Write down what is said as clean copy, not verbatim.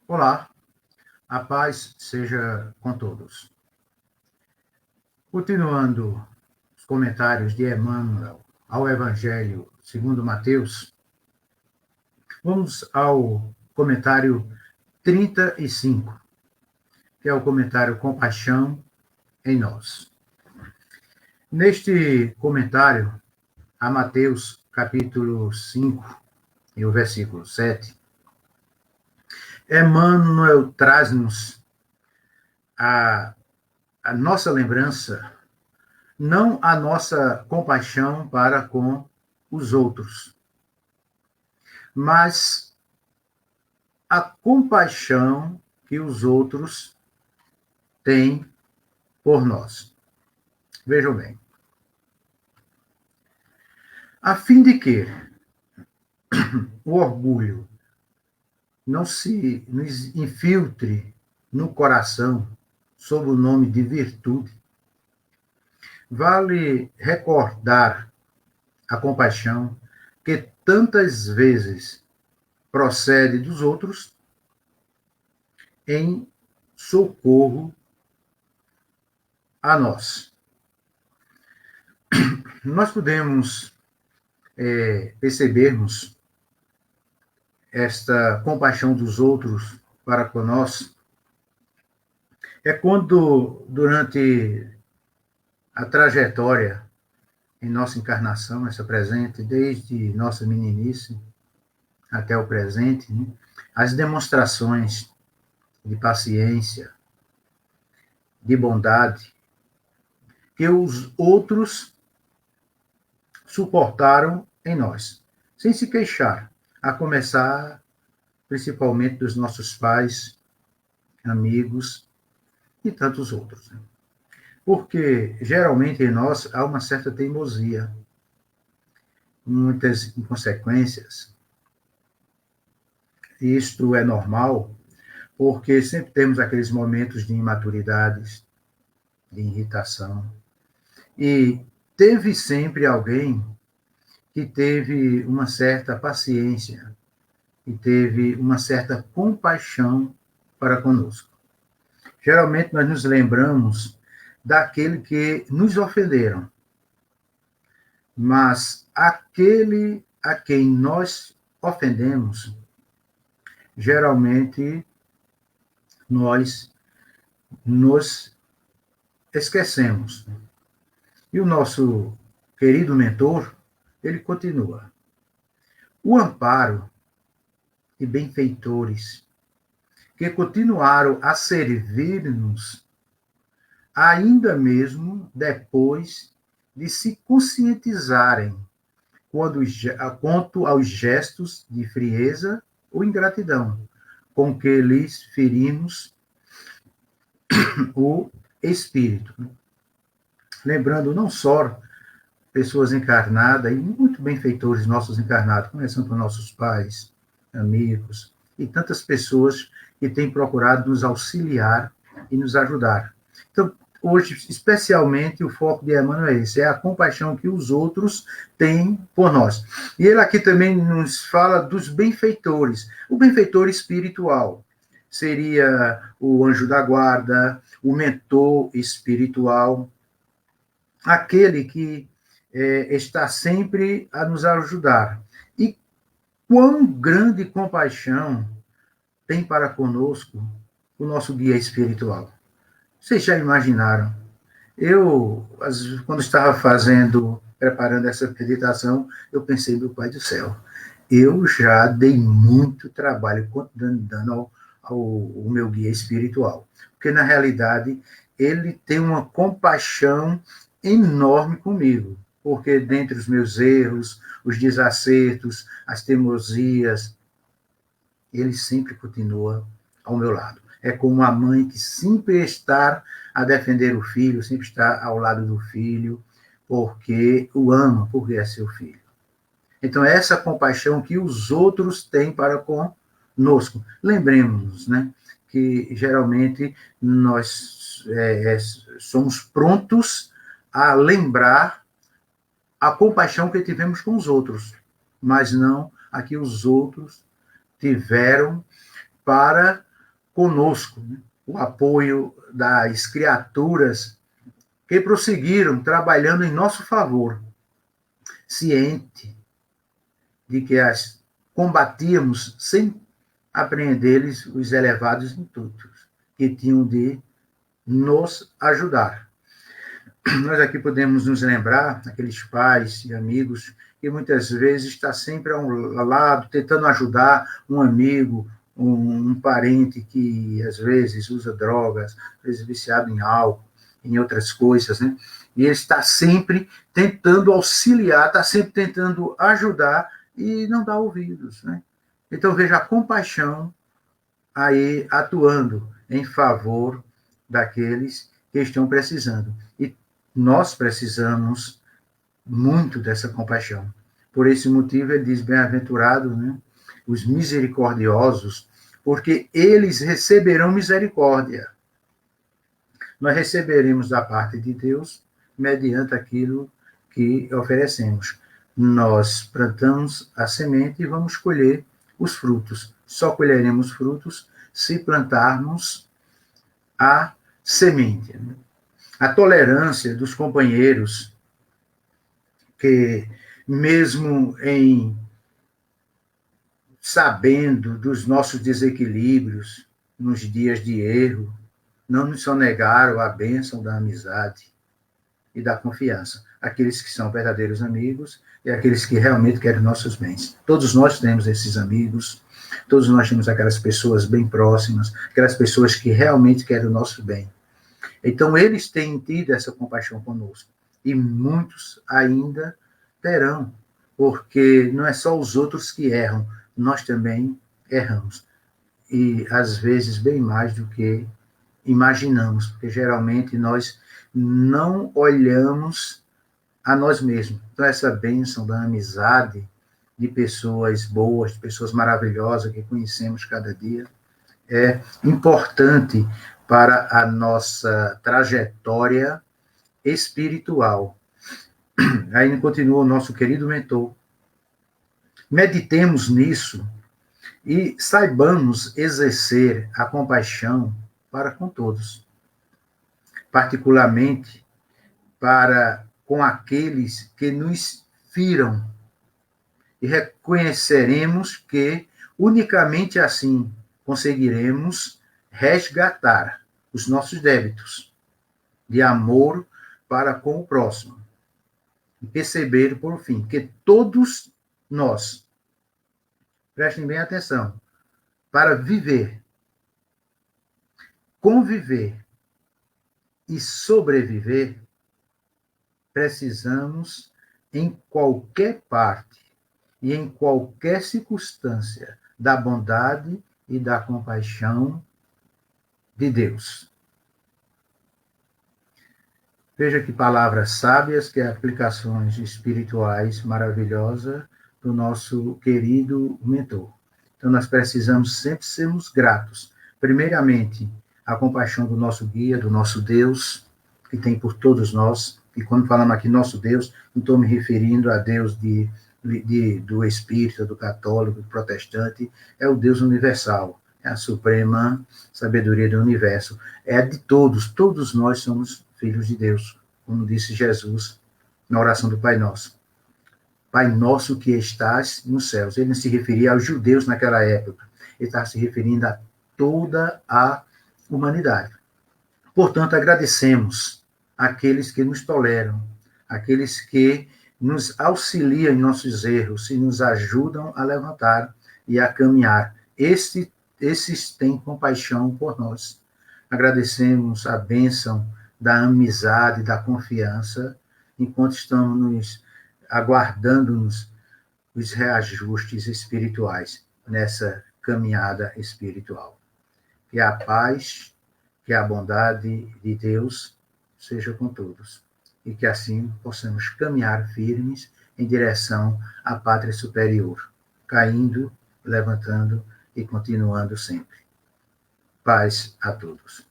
Olá, a paz seja com todos. Continuando os comentários de Emmanuel ao Evangelho segundo Mateus, vamos ao comentário 35, que é o comentário Compaixão em Nós. Neste comentário, a Mateus capítulo 5 e o versículo 7, Emmanuel traz-nos a, a nossa lembrança, não a nossa compaixão para com os outros, mas a compaixão que os outros têm por nós. Vejam bem. A fim de que o orgulho não se nos infiltre no coração sob o nome de virtude, vale recordar a compaixão que tantas vezes procede dos outros em socorro a nós. Nós podemos percebermos esta compaixão dos outros para conosco é quando, durante a trajetória em nossa encarnação, essa presente, desde nossa meninice até o presente, né, as demonstrações de paciência, de bondade, que os outros suportaram em nós, sem se queixar, a começar principalmente dos nossos pais, amigos e tantos outros. Porque geralmente em nós há uma certa teimosia, muitas inconsequências. Isto é normal, porque sempre temos aqueles momentos de imaturidade, de irritação. E teve sempre alguém que teve uma certa paciência e teve uma certa compaixão para conosco. Geralmente nós nos lembramos daquele que nos ofenderam, mas aquele a quem nós ofendemos, geralmente nós nos esquecemos. E o nosso querido mentor, ele continua. O amparo e benfeitores que continuaram a servir-nos ainda mesmo depois de se conscientizarem quanto aos gestos de frieza ou ingratidão com que lhes ferimos o espírito. Lembrando não só pessoas encarnadas e muito benfeitores nossos encarnados, começando por nossos pais, amigos e tantas pessoas que têm procurado nos auxiliar e nos ajudar. Então, hoje, especialmente, o foco de Emmanuel é esse, é a compaixão que os outros têm por nós. E ele aqui também nos fala dos benfeitores. O benfeitor espiritual seria o anjo da guarda, o mentor espiritual, aquele que está sempre a nos ajudar. E quão grande compaixão tem para conosco o nosso guia espiritual. Vocês já imaginaram? Eu, quando estava preparando essa meditação, eu pensei, meu Pai do céu, eu já dei muito trabalho dando ao meu guia espiritual. Porque, na realidade, ele tem uma compaixão enorme comigo. Porque, dentre os meus erros, os desacertos, as teimosias, ele sempre continua ao meu lado. É como uma mãe que sempre está a defender o filho, sempre está ao lado do filho, porque o ama, porque é seu filho. Então, é essa compaixão que os outros têm para conosco. Lembremos-nos, né, que geralmente nós somos prontos a lembrar a compaixão que tivemos com os outros, mas não a que os outros tiveram para conosco, né? O apoio das criaturas que prosseguiram trabalhando em nosso favor, ciente de que as combatíamos sem apreender-lhes os elevados intuitos que tinham de nos ajudar. Nós aqui podemos nos lembrar, aqueles pais e amigos que muitas vezes está sempre ao lado, tentando ajudar um amigo, um parente que às vezes usa drogas, às vezes viciado em álcool, em outras coisas, né? E ele está sempre tentando auxiliar, está sempre tentando ajudar e não dá ouvidos, né? Então veja a compaixão aí atuando em favor daqueles que estão precisando. E nós precisamos muito dessa compaixão. Por esse motivo, ele diz, bem-aventurado, né, os misericordiosos, porque eles receberão misericórdia. Nós receberemos da parte de Deus mediante aquilo que oferecemos. Nós plantamos a semente e vamos colher os frutos. Só colheremos frutos se plantarmos a semente. A tolerância dos companheiros, que mesmo em sabendo dos nossos desequilíbrios nos dias de erro, não nos sonegaram a bênção da amizade e da confiança. Aqueles que são verdadeiros amigos e aqueles que realmente querem nossos bens. Todos nós temos esses amigos, todos nós temos aquelas pessoas bem próximas, aquelas pessoas que realmente querem o nosso bem. Então, eles têm tido essa compaixão conosco. E muitos ainda terão, porque não é só os outros que erram, nós também erramos. E, às vezes, bem mais do que imaginamos, porque geralmente nós não olhamos a nós mesmos. Então, essa bênção da amizade, de pessoas boas, de pessoas maravilhosas que conhecemos cada dia, é importante para a nossa trajetória espiritual. Aí continua o nosso querido mentor. Meditemos nisso e saibamos exercer a compaixão para com todos, particularmente para com aqueles que nos firam, e reconheceremos que unicamente assim conseguiremos resgatar os nossos débitos de amor para com o próximo. E perceber, por fim, que todos nós, prestem bem atenção, para viver, conviver e sobreviver, precisamos, em qualquer parte e em qualquer circunstância, da bondade e da compaixão de Deus. Veja que palavras sábias, que aplicações espirituais maravilhosas do nosso querido mentor. Então, nós precisamos sempre sermos gratos. Primeiramente, a compaixão do nosso guia, do nosso Deus, que tem por todos nós. E quando falamos aqui nosso Deus, não estou me referindo a Deus do espírita, do católico, do protestante, é o Deus universal, é a suprema sabedoria do universo, é a de todos nós somos filhos de Deus, como disse Jesus na oração do Pai Nosso. Pai nosso que estás nos céus. Ele não se referia aos judeus naquela época, ele estava se referindo a toda a humanidade. Portanto, agradecemos àqueles que nos toleram, àqueles que nos auxiliam em nossos erros e nos ajudam a levantar e a caminhar. Esses têm compaixão por nós. Agradecemos a bênção da amizade, da confiança, enquanto estamos aguardando-nos os reajustes espirituais nessa caminhada espiritual. Que a paz, que a bondade de Deus seja com todos. E que assim possamos caminhar firmes em direção à pátria superior, caindo, levantando e continuando sempre. Paz a todos.